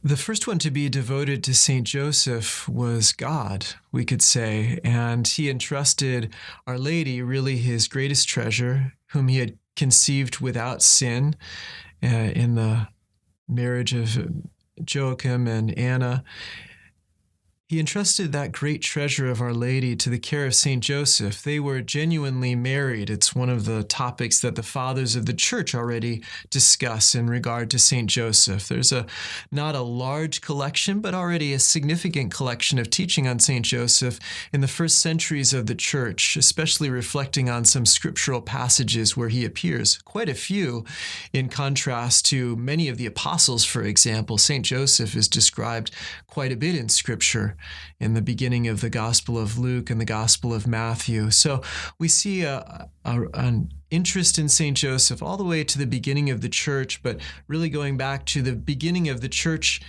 The first one to be devoted to Saint Joseph was God, we could say, and he entrusted Our Lady, really his greatest treasure, whom he had conceived without sin in the marriage of Joachim and Anna. He entrusted that great treasure of Our Lady to the care of St. Joseph. They were genuinely married. It's one of the topics that the fathers of the church already discuss in regard to St. Joseph. There's not a large collection, but already a significant collection of teaching on St. Joseph in the first centuries of the church, especially reflecting on some scriptural passages where he appears. Quite a few, in contrast to many of the apostles, for example. St. Joseph is described quite a bit in Scripture, in the beginning of the Gospel of Luke and the Gospel of Matthew. So we see an interest in St. Joseph all the way to the beginning of the church, but really going back to the beginning of the church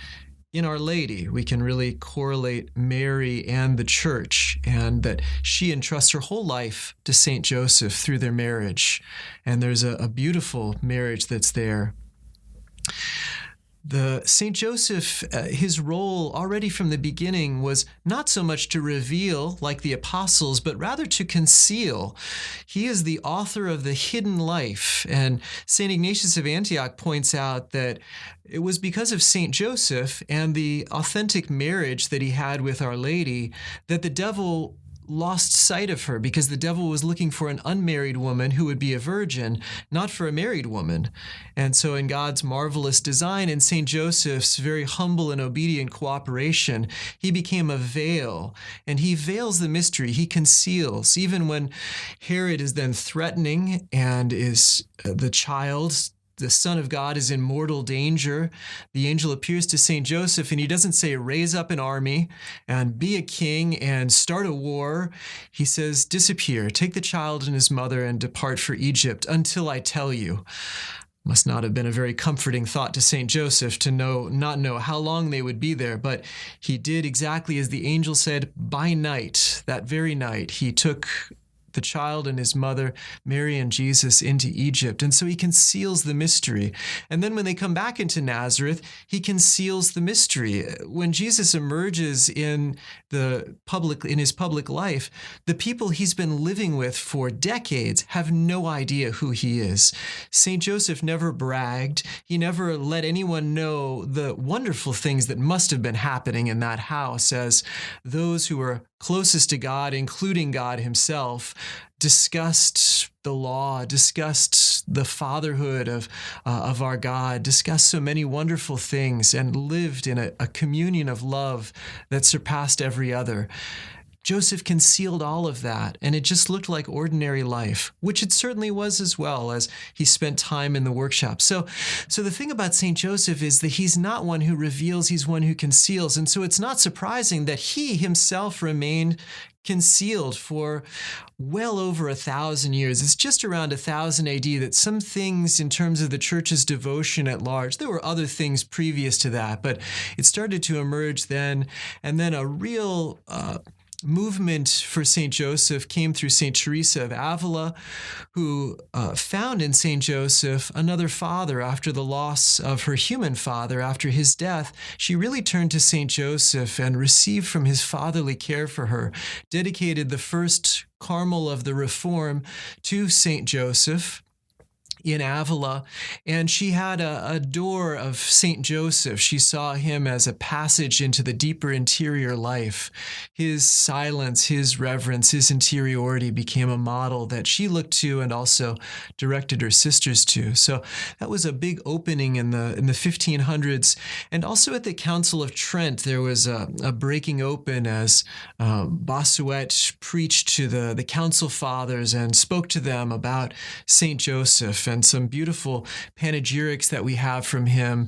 in Our Lady. We can really correlate Mary and the church, and that she entrusts her whole life to St. Joseph through their marriage. And there's a beautiful marriage that's there. The St. Joseph, his role already from the beginning was not so much to reveal like the apostles, but rather to conceal. He is the author of the hidden life. And St. Ignatius of Antioch points out that it was because of St. Joseph and the authentic marriage that he had with Our Lady that the devil lost sight of her, because the devil was looking for an unmarried woman who would be a virgin, not for a married woman. And so in God's marvelous design and St. Joseph's very humble and obedient cooperation, he became a veil, and he veils the mystery. He conceals. Even when Herod is then threatening and is the child, the Son of God, is in mortal danger, the angel appears to St. Joseph, and he doesn't say, raise up an army and be a king and start a war. He says, disappear, take the child and his mother and depart for Egypt until I tell you. Must not have been a very comforting thought to St. Joseph to not know how long they would be there, but he did exactly as the angel said. By night, that very night, he took the child and his mother, Mary and Jesus, into Egypt. And so he conceals the mystery. And then when they come back into Nazareth, he conceals the mystery. When Jesus emerges in his public life, the people he's been living with for decades have no idea who he is. St. Joseph never bragged. He never let anyone know the wonderful things that must have been happening in that house, as those who were closest to God, including God himself, discussed the law, discussed the fatherhood of our God, discussed so many wonderful things, and lived in a communion of love that surpassed every other. Joseph concealed all of that, and it just looked like ordinary life, which it certainly was, as well as he spent time in the workshop. So the thing about St. Joseph is that he's not one who reveals, he's one who conceals. And so it's not surprising that he himself remained concealed for well over 1,000 years. It's just around 1000 AD that some things in terms of the church's devotion at large, there were other things previous to that, but it started to emerge then, and then a real movement for St. Joseph came through St. Teresa of Avila, who found in St. Joseph another father after the loss of her human father. After his death, she really turned to St. Joseph and received from his fatherly care for her, dedicated the first Carmel of the Reform to St. Joseph in Avila, and she had a door of St. Joseph. She saw him as a passage into the deeper interior life. His silence, his reverence, his interiority became a model that she looked to and also directed her sisters to. So that was a big opening in the 1500s. And also at the Council of Trent, there was a breaking open as Bossuet preached to the council fathers and spoke to them about St. Joseph, and some beautiful panegyrics that we have from him.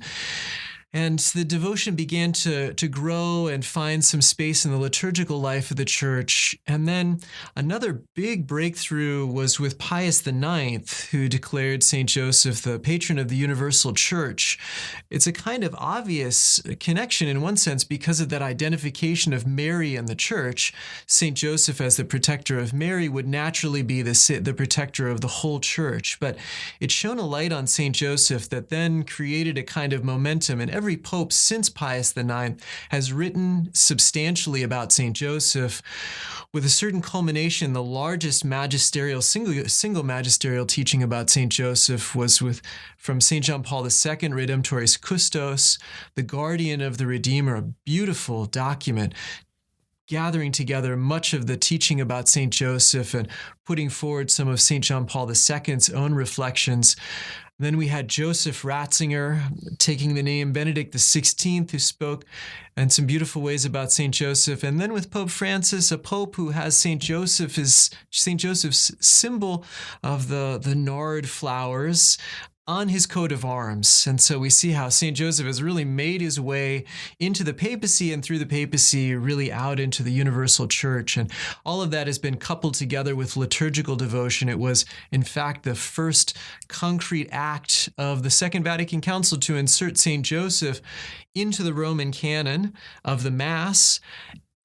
And the devotion began to grow and find some space in the liturgical life of the church. And then another big breakthrough was with Pius IX, who declared St. Joseph the patron of the universal church. It's a kind of obvious connection in one sense because of that identification of Mary and the church. St. Joseph, as the protector of Mary, would naturally be the protector of the whole church. But it shone a light on St. Joseph that then created a kind of momentum, and every pope since Pius IX has written substantially about St. Joseph, with a certain culmination. The largest single magisterial teaching about St. Joseph was from St. John Paul II, Redemptoris Custos, the guardian of the Redeemer, a beautiful document gathering together much of the teaching about St. Joseph and putting forward some of St. John Paul II's own reflections. Then we had Joseph Ratzinger taking the name Benedict XVI, who spoke in some beautiful ways about St. Joseph. And then with Pope Francis, a pope who has St. Joseph's symbol of the nard flowers on his coat of arms. And so we see how St. Joseph has really made his way into the papacy, and through the papacy really out into the universal church. And all of that has been coupled together with liturgical devotion. It was, in fact, the first concrete act of the Second Vatican Council to insert St. Joseph into the Roman canon of the Mass.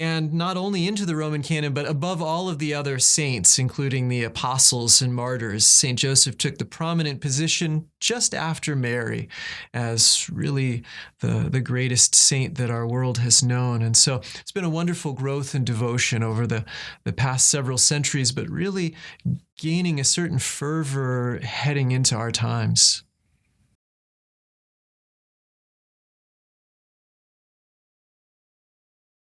And not only into the Roman canon, but above all of the other saints, including the apostles and martyrs, St. Joseph took the prominent position just after Mary as really the greatest saint that our world has known. And so it's been a wonderful growth in devotion over the past several centuries, but really gaining a certain fervor heading into our times.